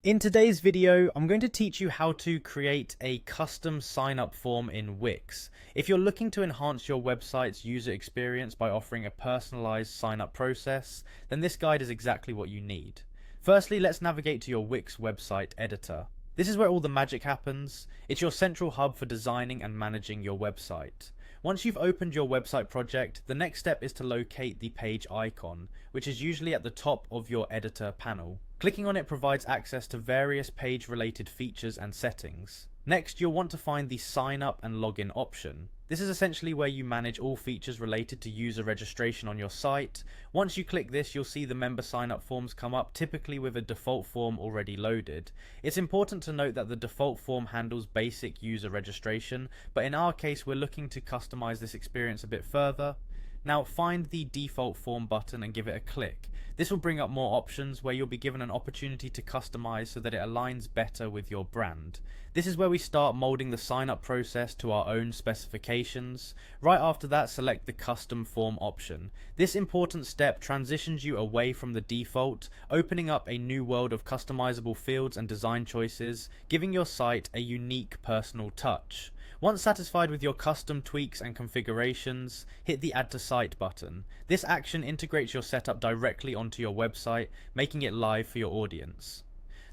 In today's video, I'm going to teach you how to create a custom sign-up form in Wix. If you're looking to enhance your website's user experience by offering a personalized sign-up process, then this guide is exactly what you need. Firstly, let's navigate to your Wix website editor. This is where all the magic happens. It's your central hub for designing and managing your website. Once you've opened your website project, the next step is to locate the page icon, which is usually at the top of your editor panel. Clicking on it provides access to various page-related features and settings. Next, you'll want to find the Sign Up and Login option. This is essentially where you manage all features related to user registration on your site. Once you click this, you'll see the member sign-up forms come up, typically with a default form already loaded. It's important to note that the default form handles basic user registration, but in our case we're looking to customize this experience a bit further. Now find the default form button and give it a click. This will bring up more options where you'll be given an opportunity to customize so that it aligns better with your brand. This is where we start molding the sign up process to our own specifications. Right after that, select the custom form option. This important step transitions you away from the default, opening up a new world of customizable fields and design choices, giving your site a unique personal touch. Once satisfied with your custom tweaks and configurations, hit the Add to Site button. This action integrates your setup directly onto your website, making it live for your audience.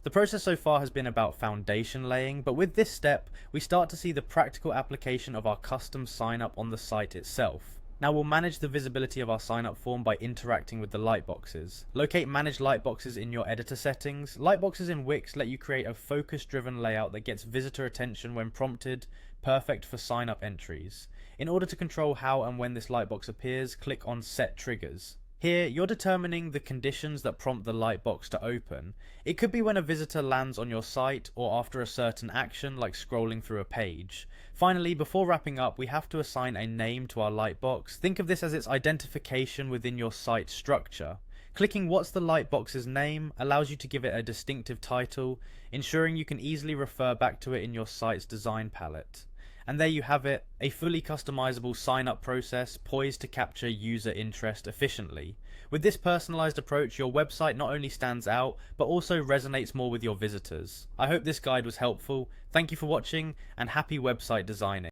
The process so far has been about foundation laying, but with this step, we start to see the practical application of our custom sign up on the site itself. Now we'll manage the visibility of our sign up form by interacting with the lightboxes. Locate Manage Lightboxes in your editor settings. Lightboxes in Wix let you create a focus-driven layout that gets visitor attention when prompted, perfect for sign up entries. In order to control how and when this lightbox appears, click on Set Triggers. Here, you're determining the conditions that prompt the lightbox to open. It could be when a visitor lands on your site or after a certain action like scrolling through a page. Finally, before wrapping up, we have to assign a name to our lightbox. Think of this as its identification within your site structure. Clicking What's the Lightbox's name allows you to give it a distinctive title, ensuring you can easily refer back to it in your site's design palette. And there you have it, a fully customizable sign-up process poised to capture user interest efficiently. With this personalized approach, your website not only stands out, but also resonates more with your visitors. I hope this guide was helpful. Thank you for watching, and happy website designing.